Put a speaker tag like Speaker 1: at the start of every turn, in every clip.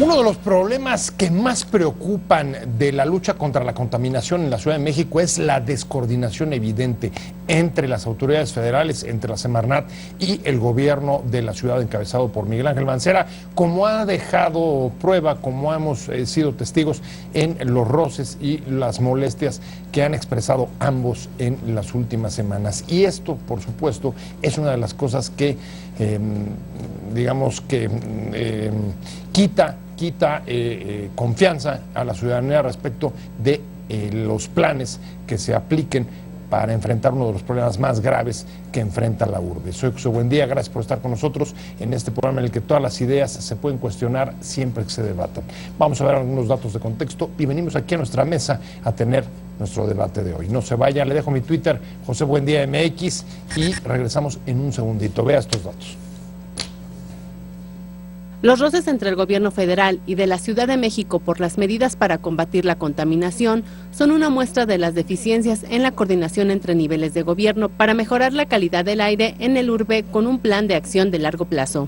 Speaker 1: Uno de los problemas que más preocupan de la lucha contra la contaminación en la Ciudad de México es la descoordinación evidente entre las autoridades federales, entre la Semarnat y el gobierno de la ciudad encabezado por Miguel Ángel Mancera, como ha dejado prueba, como hemos sido testigos en los roces y las molestias que han expresado ambos en las últimas semanas. Y esto, por supuesto, es una de las cosas que, quita confianza a la ciudadanía respecto de los planes que se apliquen para enfrentar uno de los problemas más graves que enfrenta la urbe. Soy José Buendía, gracias por estar con nosotros en este programa en el que todas las ideas se pueden cuestionar siempre que se debatan. Vamos a ver algunos datos de contexto y venimos aquí a nuestra mesa a tener nuestro debate de hoy. No se vaya, le dejo mi Twitter, José Buendía MX, y regresamos en un segundito. Vea estos datos.
Speaker 2: Los roces entre el gobierno federal y de la Ciudad de México por las medidas para combatir la contaminación son una muestra de las deficiencias en la coordinación entre niveles de gobierno para mejorar la calidad del aire en el urbe con un plan de acción de largo plazo.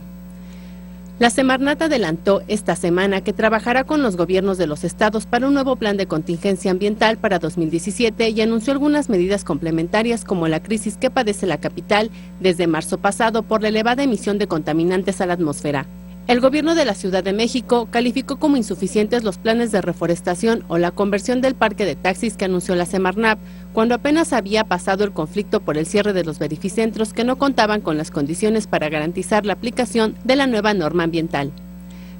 Speaker 2: La Semarnat adelantó esta semana que trabajará con los gobiernos de los estados para un nuevo plan de contingencia ambiental para 2017 y anunció algunas medidas complementarias como la crisis que padece la capital desde marzo pasado por la elevada emisión de contaminantes a la atmósfera. El gobierno de la Ciudad de México calificó como insuficientes los planes de reforestación o la conversión del parque de taxis que anunció la Semarnat, cuando apenas había pasado el conflicto por el cierre de los verificentros que no contaban con las condiciones para garantizar la aplicación de la nueva norma ambiental.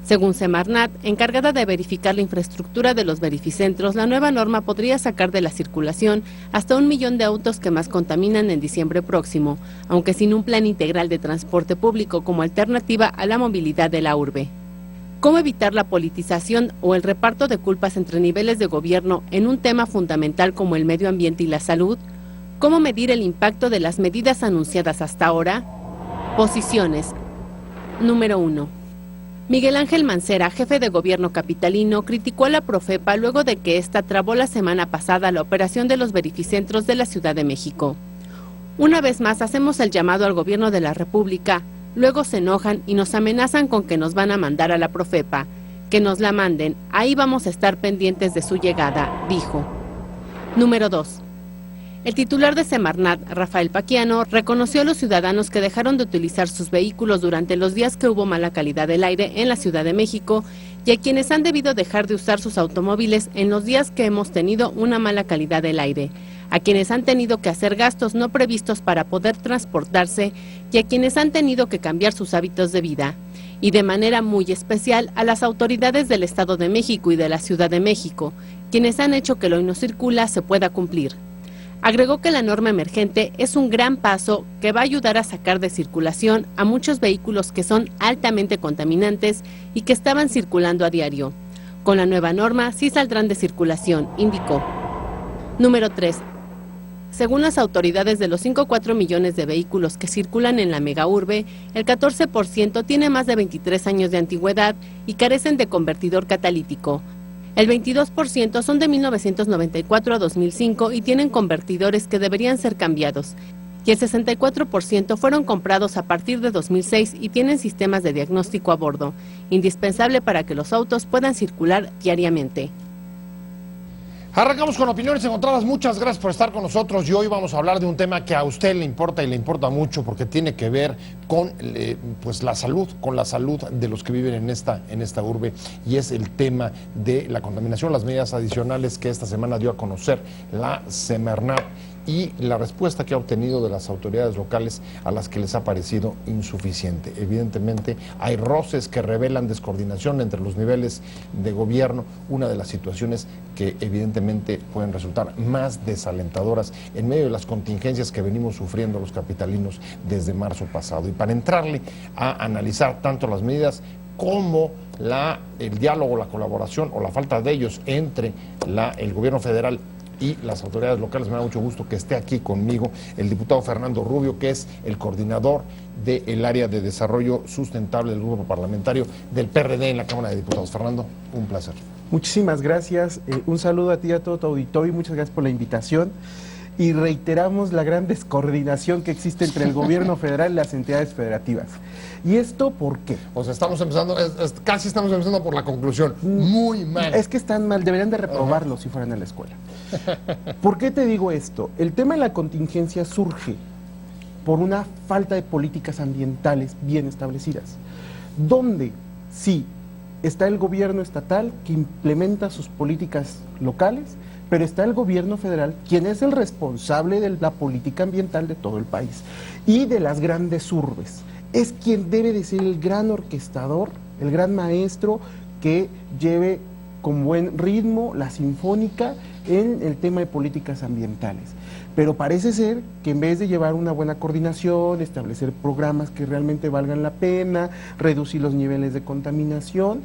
Speaker 2: Según Semarnat, encargada de verificar la infraestructura de los verificentros, la nueva norma podría sacar de la circulación hasta 1 millón de autos que más contaminan en diciembre próximo, aunque sin un plan integral de transporte público como alternativa a la movilidad de la urbe. ¿Cómo evitar la politización o el reparto de culpas entre niveles de gobierno en un tema fundamental como el medio ambiente y la salud? ¿Cómo medir el impacto de las medidas anunciadas hasta ahora? Posiciones. Número 1. Miguel Ángel Mancera, jefe de gobierno capitalino, criticó a la Profepa luego de que ésta trabó la semana pasada la operación de los verificentros de la Ciudad de México. Una vez más hacemos el llamado al gobierno de la República, luego se enojan y nos amenazan con que nos van a mandar a la Profepa. Que nos la manden, ahí vamos a estar pendientes de su llegada, dijo. Número 2. El titular de Semarnat, Rafael Paquiano, reconoció a los ciudadanos que dejaron de utilizar sus vehículos durante los días que hubo mala calidad del aire en la Ciudad de México y a quienes han debido dejar de usar sus automóviles en los días que hemos tenido una mala calidad del aire, a quienes han tenido que hacer gastos no previstos para poder transportarse y a quienes han tenido que cambiar sus hábitos de vida. Y de manera muy especial a las autoridades del Estado de México y de la Ciudad de México, quienes han hecho que lo hoy no circula se pueda cumplir. Agregó que la norma emergente es un gran paso que va a ayudar a sacar de circulación a muchos vehículos que son altamente contaminantes y que estaban circulando a diario. Con la nueva norma sí saldrán de circulación, indicó. Número 3. Según las autoridades, de los 5,4 millones de vehículos que circulan en la megaurbe, el 14% tiene más de 23 años de antigüedad y carecen de convertidor catalítico. El 22% son de 1994 a 2005 y tienen convertidores que deberían ser cambiados. Y el 64% fueron comprados a partir de 2006 y tienen sistemas de diagnóstico a bordo, indispensable para que los autos puedan circular diariamente.
Speaker 1: Arrancamos con opiniones encontradas. Muchas gracias por estar con nosotros y hoy vamos a hablar de un tema que a usted le importa y le importa mucho porque tiene que ver con la salud, de los que viven en esta urbe, y es el tema de la contaminación, las medidas adicionales que esta semana dio a conocer la Semarnat y la respuesta que ha obtenido de las autoridades locales a las que les ha parecido insuficiente. Evidentemente hay roces que revelan descoordinación entre los niveles de gobierno, una de las situaciones que evidentemente pueden resultar más desalentadoras en medio de las contingencias que venimos sufriendo los capitalinos desde marzo pasado. Y para entrarle a analizar tanto las medidas como el diálogo, la colaboración o la falta de ellos entre el gobierno federal y las autoridades locales, me da mucho gusto que esté aquí conmigo el diputado Fernando Rubio, que es el coordinador del área de desarrollo sustentable del grupo parlamentario del PRD en la Cámara de Diputados. Fernando, un placer.
Speaker 3: Muchísimas gracias, un saludo a ti y a todo tu auditorio y muchas gracias por la invitación. y reiteramos la gran descoordinación que existe entre el gobierno federal y las entidades federativas. ¿Y esto por qué?
Speaker 1: O sea, estamos empezando, casi estamos empezando por la conclusión. Muy mal.
Speaker 3: Es que están mal, deberían de reprobarlo si fueran a la escuela. ¿Por qué te digo esto? El tema de la contingencia surge por una falta de políticas ambientales bien establecidas, donde sí está el gobierno estatal que implementa sus políticas locales, pero está el gobierno federal, quien es el responsable de la política ambiental de todo el país y de las grandes urbes. Es quien debe de ser el gran orquestador, el gran maestro que lleve con buen ritmo la sinfónica en el tema de políticas ambientales. Pero parece ser que en vez de llevar una buena coordinación, establecer programas que realmente valgan la pena, reducir los niveles de contaminación,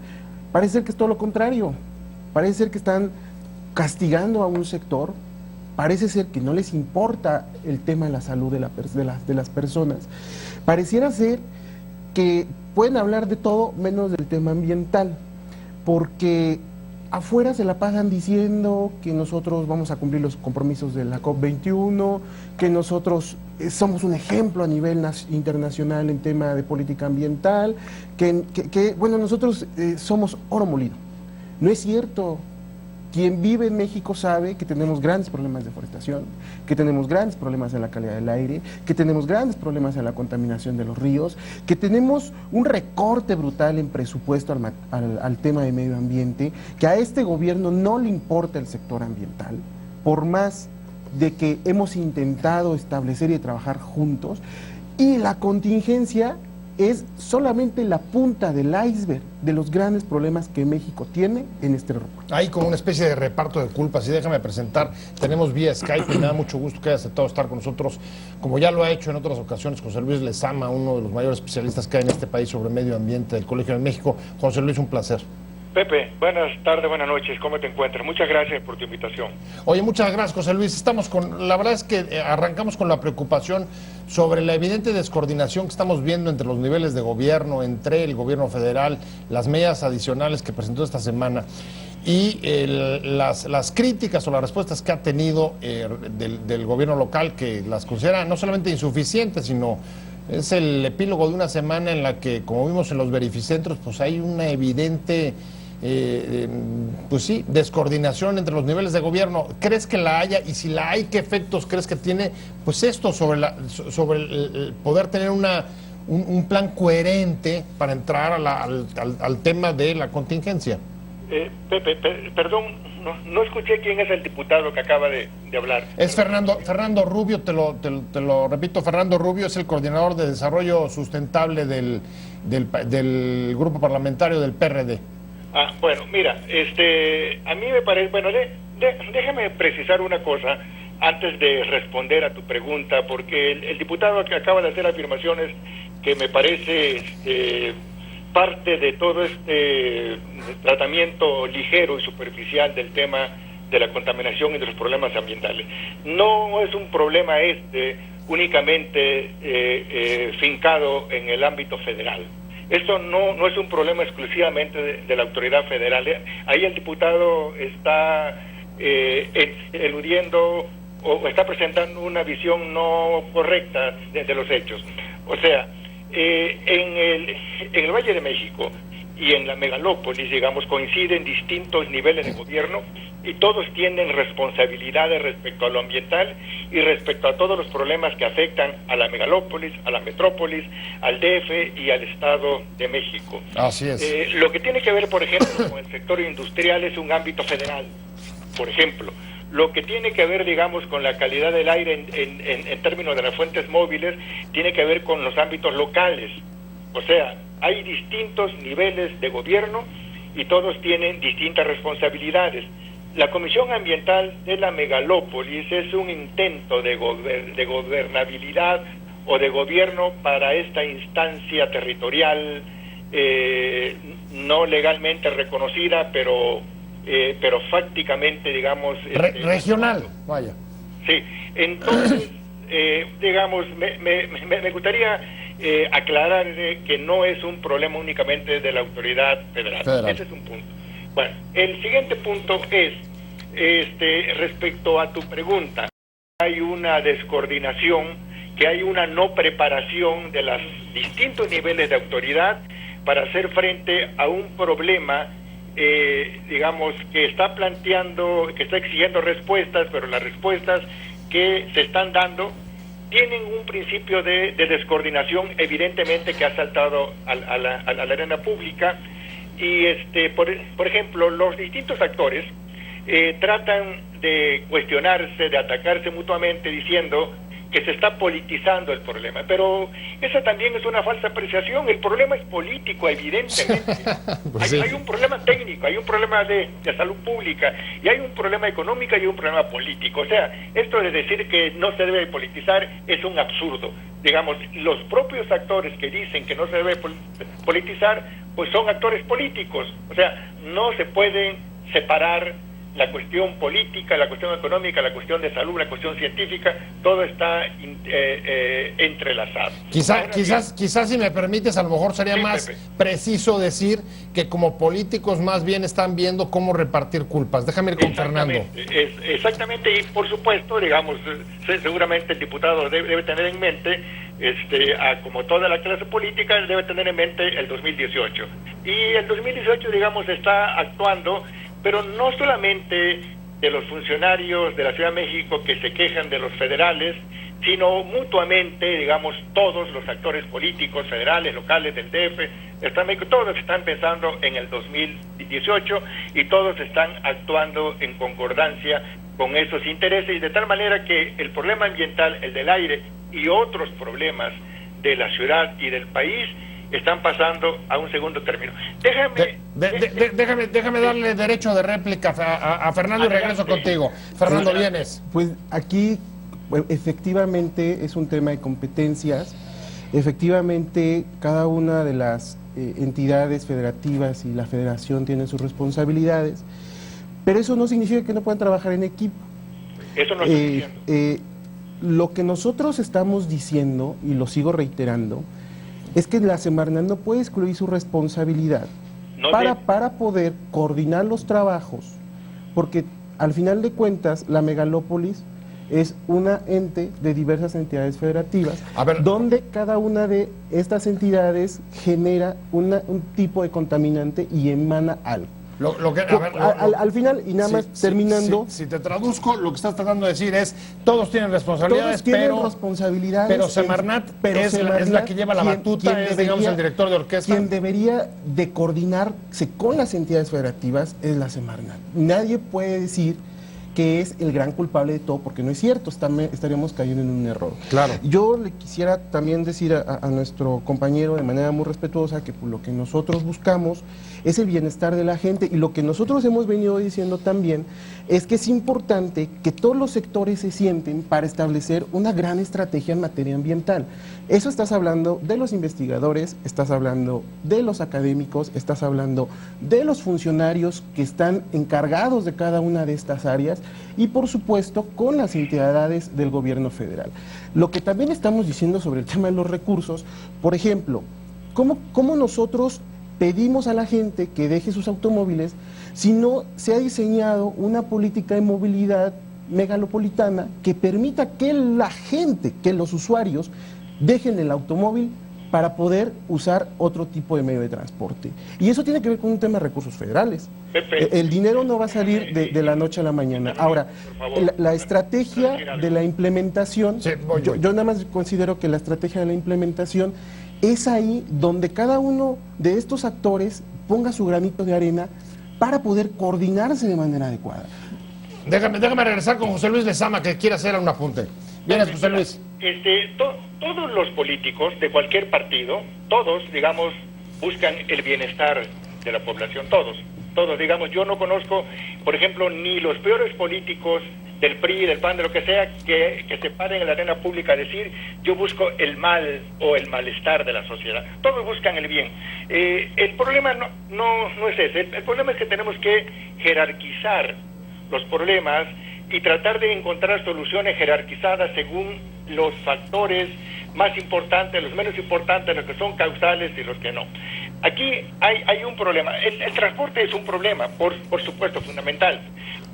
Speaker 3: parece ser que es todo lo contrario. Parece ser que están castigando a un sector, parece ser que no les importa el tema de la salud de las personas. Pareciera ser que pueden hablar de todo menos del tema ambiental, porque afuera se la pasan diciendo que nosotros vamos a cumplir los compromisos de la COP21, que nosotros somos un ejemplo a nivel internacional en tema de política ambiental, bueno, nosotros somos oro molido. No es cierto. Quien vive en México sabe que tenemos grandes problemas de deforestación, que tenemos grandes problemas en la calidad del aire, que tenemos grandes problemas en la contaminación de los ríos, que tenemos un recorte brutal en presupuesto al tema de medio ambiente, que a este gobierno no le importa el sector ambiental, por más de que hemos intentado establecer y trabajar juntos, y la contingencia es solamente la punta del iceberg de los grandes problemas que México tiene en este rubro.
Speaker 1: Hay como una especie de reparto de culpas y déjame presentar, tenemos vía Skype y me da mucho gusto que haya aceptado estar con nosotros, como ya lo ha hecho en otras ocasiones José Luis Lezama, uno de los mayores especialistas que hay en este país sobre medio ambiente del Colegio de México. José Luis, un placer.
Speaker 4: Pepe, buenas tardes, buenas noches, ¿cómo te encuentras? Muchas gracias por tu invitación.
Speaker 1: Oye, muchas gracias, José Luis. La verdad es que arrancamos con la preocupación sobre la evidente descoordinación que estamos viendo entre los niveles de gobierno, entre el gobierno federal, las medidas adicionales que presentó esta semana y las críticas o las respuestas que ha tenido del gobierno local, que las considera no solamente insuficientes, sino es el epílogo de una semana en la que, como vimos en los verificentros, pues hay una evidente pues sí, descoordinación entre los niveles de gobierno. ¿Crees que la haya? Y si la hay, ¿qué efectos crees que tiene pues esto sobre el poder tener un plan coherente para entrar al tema de la contingencia?
Speaker 4: Pepe, perdón, no escuché quién es el diputado que acaba de hablar.
Speaker 1: Es Fernando Rubio, te lo repito, Fernando Rubio es el coordinador de desarrollo sustentable del grupo parlamentario del PRD.
Speaker 4: Ah, bueno, mira, a mí me parece, bueno, déjame precisar una cosa antes de responder a tu pregunta, porque el diputado que acaba de hacer afirmaciones que me parece parte de todo este tratamiento ligero y superficial del tema de la contaminación y de los problemas ambientales. No es un problema únicamente fincado en el ámbito federal. Esto no es un problema exclusivamente de la autoridad federal. Ahí el diputado está eludiendo o está presentando una visión no correcta de los hechos. O sea, en el Valle de México y en la megalópolis, digamos, coinciden distintos niveles de gobierno y todos tienen responsabilidades respecto a lo ambiental y respecto a todos los problemas que afectan a la megalópolis, a la metrópolis, al DF y al Estado de México.
Speaker 1: Así es.
Speaker 4: Lo que tiene que ver, por ejemplo, con el sector industrial es un ámbito federal, por ejemplo. Lo que tiene que ver, digamos, con la calidad del aire en términos de las fuentes móviles, tiene que ver con los ámbitos locales. O sea, hay distintos niveles de gobierno y todos tienen distintas responsabilidades. La Comisión Ambiental de la Megalópolis es un intento de gobernabilidad o de gobierno para esta instancia territorial no legalmente reconocida, pero fácticamente, digamos...
Speaker 1: regional, vaya.
Speaker 4: Sí, entonces, digamos, me gustaría aclarar que no es un problema únicamente de la autoridad federal. Ese es un punto. Bueno, el siguiente punto es, respecto a tu pregunta, hay una descoordinación, que hay una no preparación de los distintos niveles de autoridad para hacer frente a un problema, digamos, que está planteando, que está exigiendo respuestas, pero las respuestas que se están dando tienen un principio de descoordinación evidentemente que ha saltado a la arena pública. Y por ejemplo, los distintos actores tratan de cuestionarse, de atacarse mutuamente diciendo que se está politizando el problema, pero esa también es una falsa apreciación. El problema es político, evidentemente.
Speaker 1: Pues
Speaker 4: hay un problema técnico, hay un problema de salud pública, y hay un problema económico y un problema político. O sea, esto de decir que no se debe politizar es un absurdo. Digamos, los propios actores que dicen que no se debe politizar, pues son actores políticos. O sea, no se pueden separar la cuestión política, la cuestión económica, la cuestión de salud, la cuestión científica, todo está entrelazado.
Speaker 1: Quizás si me permites, a lo mejor sería más
Speaker 4: Pepe,
Speaker 1: preciso decir que como políticos más bien están viendo cómo repartir culpas. Déjame ir con Fernando.
Speaker 4: Exactamente, y por supuesto, digamos, seguramente el diputado debe tener en mente, como toda la clase política, debe tener en mente el 2018. Y el 2018, digamos, está actuando, pero no solamente de los funcionarios de la Ciudad de México que se quejan de los federales, sino mutuamente, digamos, todos los actores políticos, federales, locales, del DF, de México, todos están pensando en el 2018 y todos están actuando en concordancia con esos intereses, y de tal manera que el problema ambiental, el del aire y otros problemas de la ciudad y del país están pasando a un segundo término.
Speaker 1: Déjame darle derecho de réplica a Fernando y regreso contigo. Fernando, vienes.
Speaker 3: Pues aquí efectivamente es un tema de competencias. Efectivamente, cada una de las entidades federativas y la federación tienen sus responsabilidades, pero eso no significa que no puedan trabajar en equipo.
Speaker 4: Eso no estoy diciendo.
Speaker 3: Lo que nosotros estamos diciendo, y lo sigo reiterando, es que la Semarnat no puede excluir su responsabilidad para poder coordinar los trabajos, porque al final de cuentas la megalópolis es una ente de diversas entidades federativas, donde cada una de estas entidades genera un tipo de contaminante y emana algo. Al final, y nada más terminando...
Speaker 1: Si te traduzco, lo que estás tratando de decir es, todos tienen responsabilidades, pero Semarnat es la que lleva la batuta, es, digamos, el director de orquesta.
Speaker 3: Quien debería de coordinarse con las entidades federativas es la Semarnat. Nadie puede decir que es el gran culpable de todo, porque no es cierto, estaríamos cayendo en un error.
Speaker 1: Claro.
Speaker 3: Yo le quisiera también decir a nuestro compañero de manera muy respetuosa que lo que nosotros buscamos es el bienestar de la gente, y lo que nosotros hemos venido diciendo también es que es importante que todos los sectores se sienten para establecer una gran estrategia en materia ambiental. Eso estás hablando de los investigadores, estás hablando de los académicos, estás hablando de los funcionarios que están encargados de cada una de estas áreas, y por supuesto con las entidades del gobierno federal. Lo que también estamos diciendo sobre el tema de los recursos, por ejemplo, ¿cómo nosotros pedimos a la gente que deje sus automóviles si no se ha diseñado una política de movilidad megalopolitana que permita que la gente, que los usuarios dejen el automóvil para poder usar otro tipo de medio de transporte? Y eso tiene que ver con un tema de recursos federales. El dinero no va a salir de la noche a la mañana. Ahora, la estrategia de la implementación, yo nada más considero que la estrategia de la implementación es ahí donde cada uno de estos actores ponga su granito de arena para poder coordinarse de manera adecuada.
Speaker 1: Déjame regresar con José Luis Lezama, que quiere hacer un apunte. Vienes, José Luis.
Speaker 4: Todos los políticos de cualquier partido, todos, digamos, buscan el bienestar de la población, todos, digamos, yo no conozco, por ejemplo, ni los peores políticos del PRI, del PAN, de lo que sea, que se paren en la arena pública a decir, yo busco el mal o el malestar de la sociedad. Todos buscan el bien. El problema no es ese, el problema es que tenemos que jerarquizar los problemas y tratar de encontrar soluciones jerarquizadas según los factores más importantes, los menos importantes, los que son causales y los que no. Aquí hay un problema. El transporte es un problema, por supuesto, fundamental.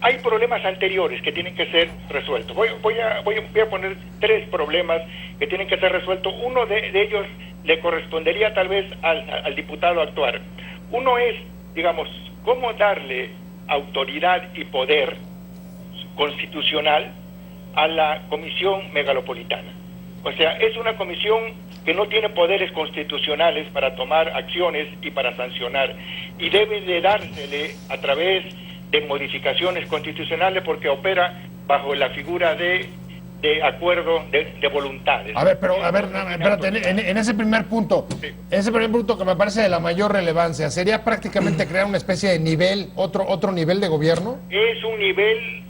Speaker 4: hay problemas anteriores que tienen que ser resueltos. Voy a poner 3 problemas que tienen que ser resueltos. Uno de ellos le correspondería tal vez al diputado actuar. Uno es, digamos, cómo darle autoridad y poder constitucional a la Comisión Megalopolitana. O sea, es una comisión que no tiene poderes constitucionales para tomar acciones y para sancionar, y debe de dársele a través de modificaciones constitucionales porque opera bajo la figura de acuerdo de voluntades.
Speaker 1: A ver, espérate, en ese primer punto,
Speaker 4: Sí.
Speaker 1: ese primer punto que me parece de la mayor relevancia, ¿sería prácticamente crear una especie de nivel, otro nivel de gobierno?
Speaker 4: Es un nivel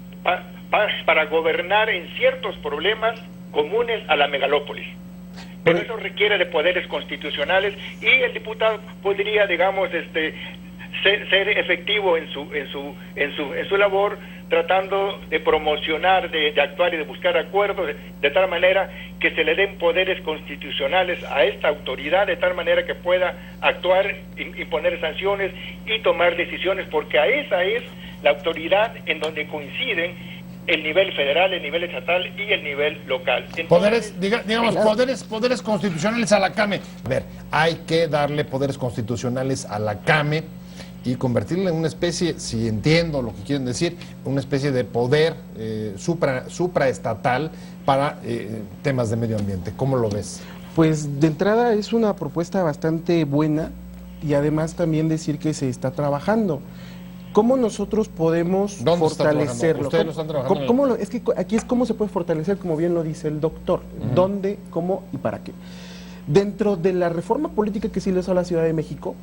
Speaker 4: para gobernar en ciertos problemas comunes a la megalópolis. Pero eso requiere de poderes constitucionales y el diputado podría, digamos, ser efectivo en su labor, tratando de promocionar, de actuar y de buscar acuerdos de tal manera que se le den poderes constitucionales a esta autoridad, de tal manera que pueda actuar, imponer sanciones y tomar decisiones, porque a esa es la autoridad en donde coinciden el nivel federal, el nivel estatal y el nivel local. Entonces,
Speaker 1: Poderes constitucionales a la CAME. A ver, hay que darle poderes constitucionales a la CAME y convertirla en una especie, si entiendo lo que quieren decir, una especie de poder supraestatal para temas de medio ambiente. ¿Cómo lo ves?
Speaker 3: Pues de entrada es una propuesta bastante buena y además también decir que se está trabajando. ¿Cómo nosotros podemos
Speaker 1: ¿Dónde está
Speaker 3: fortalecerlo?
Speaker 1: trabajando? Ustedes lo están trabajando.
Speaker 3: Es que aquí es cómo se puede fortalecer, como bien lo dice el doctor. ¿Dónde, cómo y para qué? Dentro de la reforma política que se hizo a la Ciudad de México,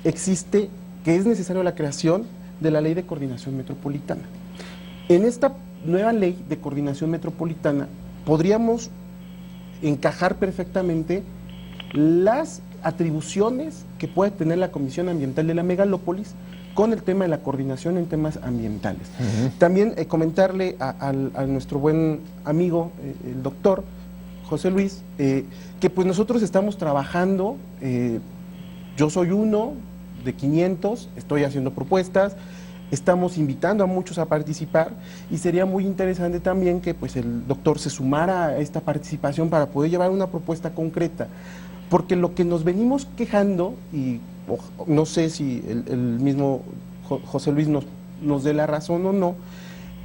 Speaker 3: existe que es necesaria la creación de la Ley de Coordinación Metropolitana. En esta nueva Ley de Coordinación Metropolitana podríamos encajar perfectamente las atribuciones que puede tener la Comisión Ambiental de la Megalópolis con el tema de la coordinación en temas ambientales. También comentarle a nuestro buen amigo, el doctor José Luis, que pues nosotros estamos trabajando, yo soy uno de 500, estoy haciendo propuestas, estamos invitando a muchos a participar y sería muy interesante también que pues el doctor se sumara a esta participación para poder llevar una propuesta concreta, porque lo que nos venimos quejando, y no sé si el mismo José Luis nos dé la razón o no,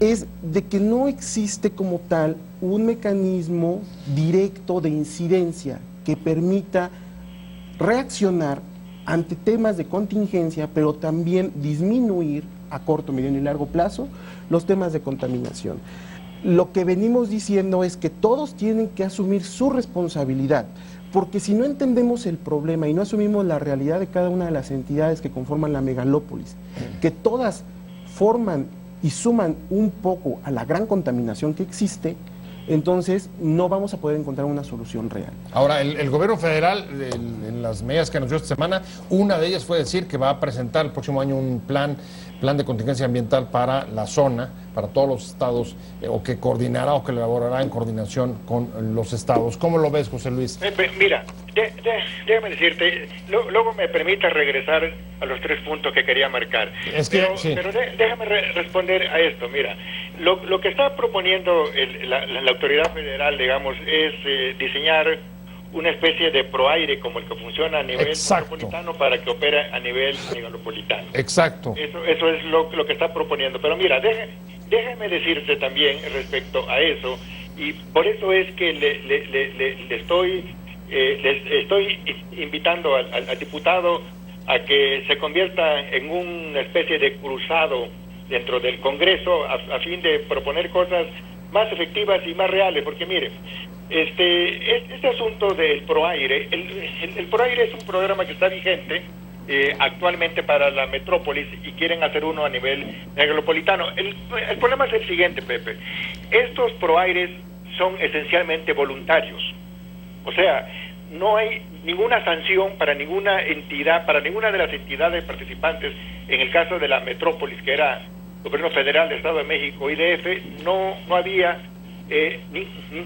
Speaker 3: es de que no existe como tal un mecanismo directo de incidencia que permita reaccionar ante temas de contingencia, pero también disminuir a corto, mediano y largo plazo los temas de contaminación. Lo que venimos diciendo es que todos tienen que asumir su responsabilidad, porque si no entendemos el problema y no asumimos la realidad de cada una de las entidades que conforman la megalópolis, que todas forman y suman un poco a la gran contaminación que existe, entonces no vamos a poder encontrar una solución real.
Speaker 1: Ahora, el gobierno federal, en las medidas que anunció esta semana, una de ellas fue decir que va a presentar el próximo año un plan de contingencia ambiental para la zona, para todos los estados, o que coordinará o que elaborará en coordinación con los estados. ¿Cómo lo ves, José Luis?
Speaker 4: Mira, déjame decirte, luego me permita regresar a los 3 puntos que quería marcar. Pero déjame responder a esto. Mira, lo que está proponiendo la autoridad federal, digamos, es diseñar una especie de proaire como el que funciona a nivel metropolitano para que opere a nivel megalopolitano.
Speaker 1: Exacto.
Speaker 4: Eso es lo que está proponiendo. Pero mira, déjame decirte también respecto a eso, y por eso es que le estoy invitando al diputado a que se convierta en una especie de cruzado dentro del Congreso a fin de proponer cosas más efectivas y más reales, porque mire, este asunto del ProAire, el ProAire es un programa que está vigente actualmente para la metrópolis y quieren hacer uno a nivel megalopolitano. El problema es el siguiente, Pepe. Estos ProAires son esencialmente voluntarios. O sea, no hay ninguna sanción para ninguna entidad, para ninguna de las entidades participantes. En el caso de la metrópolis, que era Gobierno Federal, Estado de México y DF, no había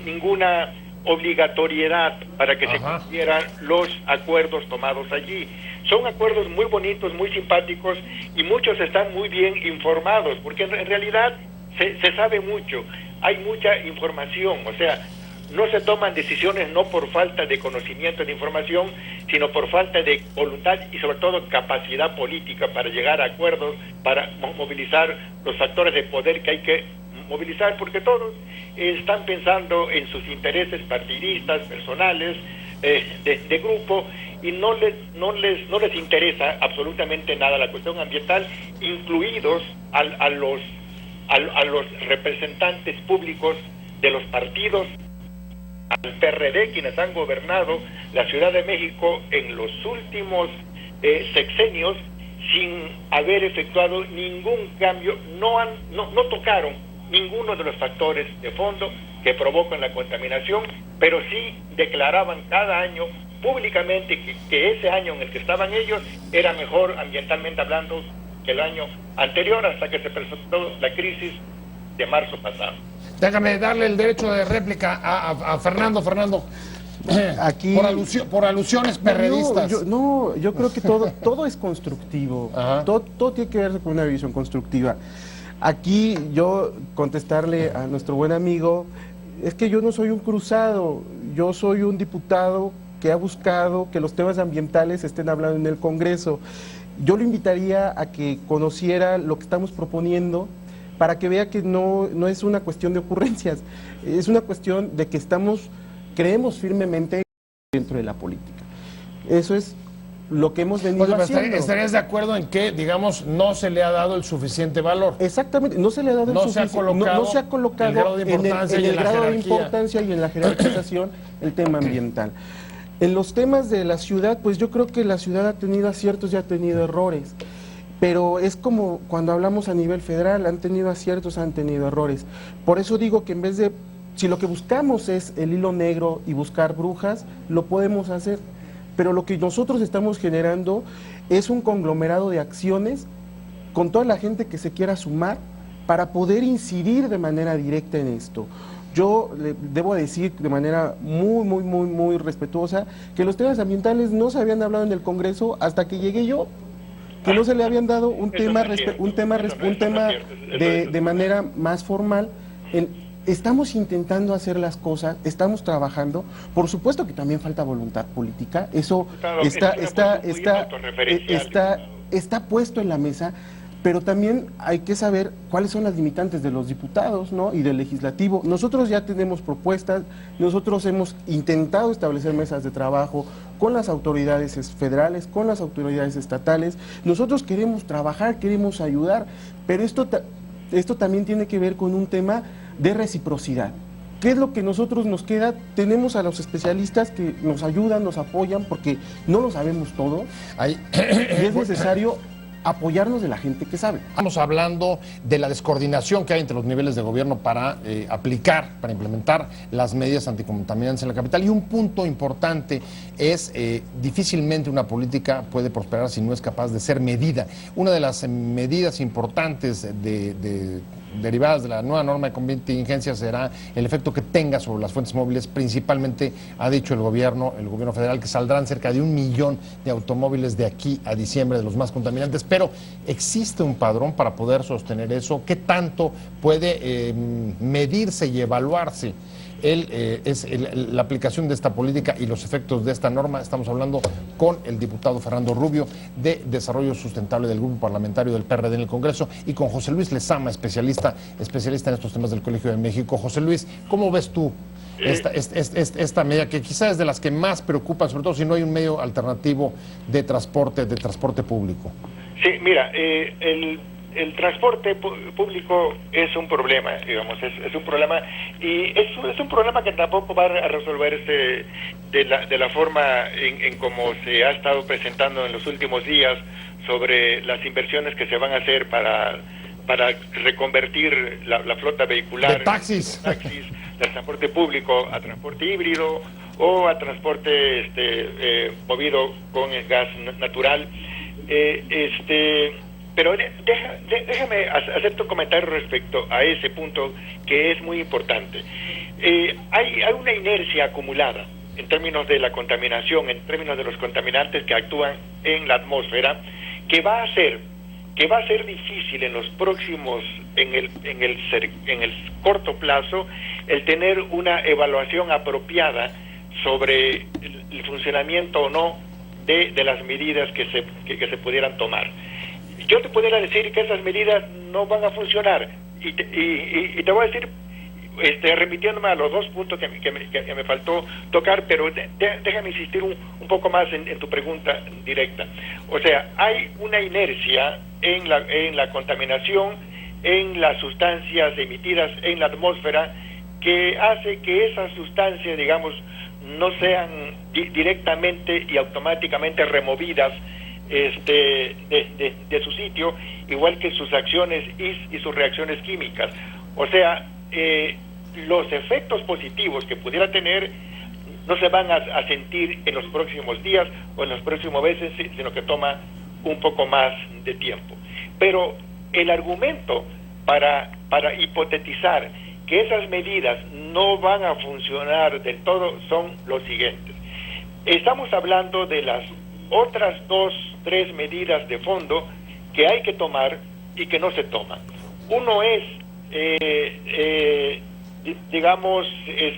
Speaker 4: ninguna obligatoriedad para que se cumplieran los acuerdos tomados allí. Son acuerdos muy bonitos, muy simpáticos, y muchos están muy bien informados, porque en realidad se sabe mucho, hay mucha información, o sea, no se toman decisiones no por falta de conocimiento de información, sino por falta de voluntad y sobre todo capacidad política para llegar a acuerdos, para movilizar los factores de poder que hay que movilizar, porque todos están pensando en sus intereses partidistas, personales, de grupo, y no les interesa absolutamente nada la cuestión ambiental, incluidos a los representantes públicos de los partidos, al PRD, quienes han gobernado la Ciudad de México en los últimos sexenios sin haber efectuado ningún cambio, no tocaron ninguno de los factores de fondo que provocan la contaminación, pero sí declaraban cada año públicamente que ese año en el que estaban ellos era mejor ambientalmente hablando que el año anterior, hasta que se presentó la crisis de marzo pasado.
Speaker 1: Déjame darle el derecho de réplica a Fernando. Fernando,
Speaker 3: aquí
Speaker 1: por alusiones perredistas.
Speaker 3: Yo creo que todo es constructivo. Todo tiene que ver con una visión constructiva. Aquí yo contestarle a nuestro buen amigo, es que yo no soy un cruzado, yo soy un diputado que ha buscado que los temas ambientales estén hablando en el Congreso. Yo lo invitaría a que conociera lo que estamos proponiendo, para que vea que no es una cuestión de ocurrencias, es una cuestión de que creemos firmemente dentro de la política. Eso es lo que hemos venido haciendo.
Speaker 1: ¿Estarías de acuerdo en que, digamos, no se le ha dado el suficiente valor?
Speaker 3: Exactamente, no se le ha dado
Speaker 1: no se ha colocado
Speaker 3: el grado de importancia y en la jerarquización el tema ambiental. En los temas de la ciudad, pues yo creo que la ciudad ha tenido aciertos y ha tenido errores. Pero es como cuando hablamos a nivel federal, han tenido aciertos, han tenido errores. Por eso digo que en vez de, si lo que buscamos es el hilo negro y buscar brujas, lo podemos hacer. Pero lo que nosotros estamos generando es un conglomerado de acciones con toda la gente que se quiera sumar para poder incidir de manera directa en esto. Yo le debo decir de manera muy respetuosa que los temas ambientales no se habían hablado en el Congreso hasta que llegué yo, que no se le habían dado un tema de manera más formal. Estamos intentando hacer las cosas, estamos trabajando. Por supuesto que también falta voluntad política, eso está puesto en la mesa, pero también hay que saber cuáles son las limitantes de los diputados, ¿no?, y del legislativo. Nosotros ya tenemos propuestas, nosotros hemos intentado establecer mesas de trabajo con las autoridades federales, con las autoridades estatales. Nosotros queremos trabajar, queremos ayudar, pero esto también tiene que ver con un tema de reciprocidad. ¿Qué es lo que nosotros nos queda? Tenemos a los especialistas que nos ayudan, nos apoyan, porque no lo sabemos todo. Y es necesario apoyarnos de la gente que sabe.
Speaker 1: Estamos hablando de la descoordinación que hay entre los niveles de gobierno para para implementar las medidas anticontaminantes en la capital. Y un punto importante es difícilmente una política puede prosperar si no es capaz de ser medida. Una de las medidas importantes derivadas de la nueva norma de contingencia será el efecto que tenga sobre las fuentes móviles. Principalmente ha dicho el gobierno federal que saldrán cerca de 1 millón de automóviles de aquí a diciembre, de los más contaminantes, pero existe un padrón para poder sostener eso. ¿Qué tanto puede medirse y evaluarse la aplicación de esta política y los efectos de esta norma? Estamos hablando con el diputado Fernando Rubio, de Desarrollo Sustentable del Grupo Parlamentario del PRD en el Congreso, y con José Luis Lezama, especialista en estos temas del Colegio de México. José Luis, ¿cómo ves tú esta medida que quizás es de las que más preocupan, sobre todo si no hay un medio alternativo de transporte público?
Speaker 4: Sí, mira, el transporte público es un problema, digamos, es un problema, y es un problema que tampoco va a resolverse de la forma en como se ha estado presentando en los últimos días sobre las inversiones que se van a hacer para reconvertir la flota vehicular
Speaker 1: de taxis
Speaker 4: del transporte público a transporte híbrido o a transporte movido con el gas natural. Pero déjame hacer tu comentario respecto a ese punto que es muy importante. Hay una inercia acumulada en términos de la contaminación, en términos de los contaminantes que actúan en la atmósfera, que va a hacer que va a ser difícil en los próximos, en el corto plazo, el tener una evaluación apropiada sobre el funcionamiento o no de las medidas que se pudieran tomar. Yo te pudiera decir que esas medidas no van a funcionar, y te voy a decir, remitiéndome a los dos puntos que me faltó tocar, pero déjame insistir un poco más en tu pregunta directa. O sea, hay una inercia en la contaminación, en las sustancias emitidas en la atmósfera, que hace que esas sustancias, digamos, no sean directamente y automáticamente removidas de su sitio, igual que sus acciones y sus reacciones químicas. O sea, los efectos positivos que pudiera tener no se van a sentir en los próximos días o en los próximos meses, sino que toma un poco más de tiempo. Pero el argumento para hipotetizar que esas medidas no van a funcionar del todo son los siguientes. Estamos hablando de las otras 2-3 medidas de fondo que hay que tomar y que no se toman. Uno es, digamos,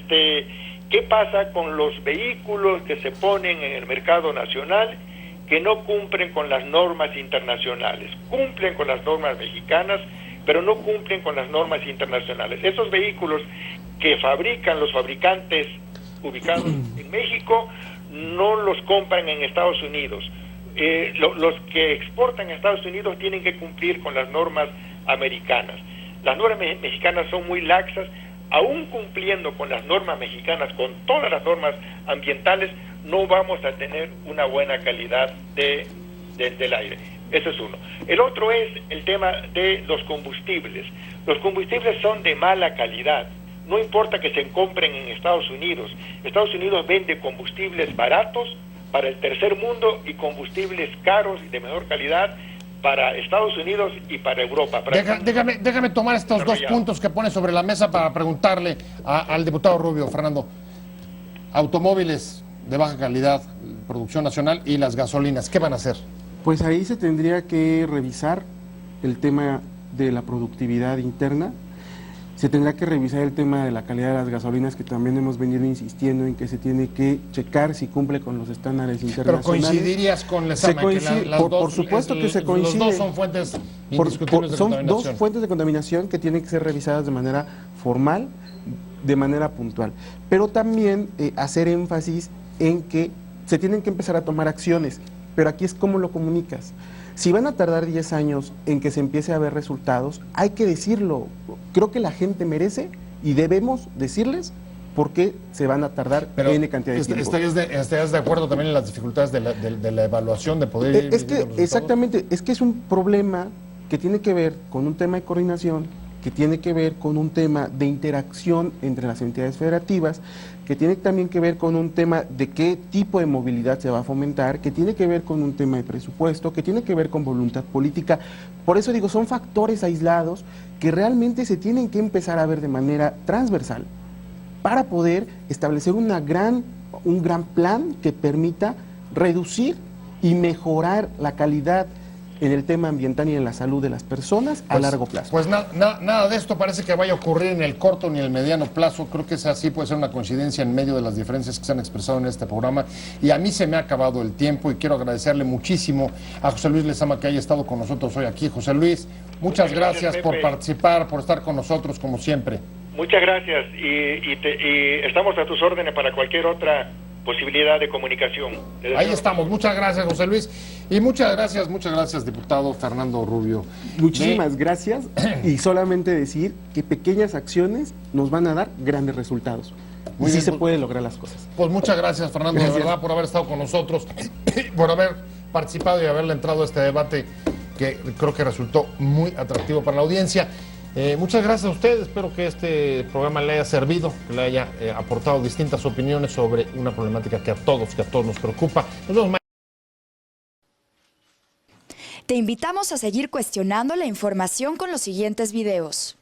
Speaker 4: ¿qué pasa con los vehículos que se ponen en el mercado nacional que no cumplen con las normas internacionales? Cumplen con las normas mexicanas, pero no cumplen con las normas internacionales. Esos vehículos que fabrican los fabricantes ubicados en México no los compran en Estados Unidos. Los que exportan a Estados Unidos tienen que cumplir con las normas americanas. Las normas mexicanas son muy laxas. Aún cumpliendo con las normas mexicanas, con todas las normas ambientales, no vamos a tener una buena calidad del aire. Ese es uno. El otro es el tema de los combustibles. Los combustibles son de mala calidad. No importa que se compren en Estados Unidos. Estados Unidos vende combustibles baratos para el tercer mundo y combustibles caros y de mejor calidad para Estados Unidos y para Europa.
Speaker 1: Déjame tomar estos dos puntos que pone sobre la mesa para preguntarle al diputado Rubio, Fernando. Automóviles de baja calidad, producción nacional, y las gasolinas, ¿qué van a hacer?
Speaker 3: Pues ahí se tendría que revisar el tema de la productividad interna. Se tendrá que revisar el tema de la calidad de las gasolinas, que también hemos venido insistiendo en que se tiene que checar si cumple con los estándares internacionales.
Speaker 1: Pero coincidirías con Lezama,
Speaker 3: por supuesto que se coincide.
Speaker 1: Los dos son fuentes indiscutibles de contaminación.
Speaker 3: Son dos fuentes de contaminación que tienen que ser revisadas de manera formal, de manera puntual. Pero también hacer énfasis en que se tienen que empezar a tomar acciones. Pero aquí es cómo lo comunicas. Si van a tardar 10 años en que se empiece a ver resultados, hay que decirlo. Creo que la gente merece y debemos decirles por qué se van a tardar N cantidad de tiempo.
Speaker 1: ¿Estarías de acuerdo también en las dificultades de la evaluación, de poder ir
Speaker 3: exactamente, es que es un problema que tiene que ver con un tema de coordinación, que tiene que ver con un tema de interacción entre las entidades federativas, que tiene también que ver con un tema de qué tipo de movilidad se va a fomentar, que tiene que ver con un tema de presupuesto, que tiene que ver con voluntad política. Por eso digo, son factores aislados que realmente se tienen que empezar a ver de manera transversal para poder establecer un gran plan que permita reducir y mejorar la calidad en el tema ambiental y en la salud de las personas a largo plazo.
Speaker 1: Pues nada de esto parece que vaya a ocurrir en el corto ni en el mediano plazo. Creo que así puede ser una coincidencia en medio de las diferencias que se han expresado en este programa. Y a mí se me ha acabado el tiempo y quiero agradecerle muchísimo a José Luis Lezama que haya estado con nosotros hoy aquí. José Luis, muchas gracias por participar, por estar con nosotros como siempre.
Speaker 4: Muchas gracias y estamos a tus órdenes para cualquier otra posibilidad de comunicación.
Speaker 1: Ahí estamos. Muchas gracias, José Luis. Y muchas gracias, diputado Fernando Rubio.
Speaker 3: Muchísimas gracias. Y solamente decir que pequeñas acciones nos van a dar grandes resultados. Muy bien, sí se puede lograr las cosas.
Speaker 1: Pues muchas gracias, Fernando, de verdad, por haber estado con nosotros, por haber participado y haberle entrado a este debate que creo que resultó muy atractivo para la audiencia. Muchas gracias a ustedes, espero que este programa le haya servido, que le haya aportado distintas opiniones sobre una problemática que a todos nos preocupa. Nos vemos mañana.
Speaker 5: Te invitamos a seguir cuestionando la información con los siguientes videos.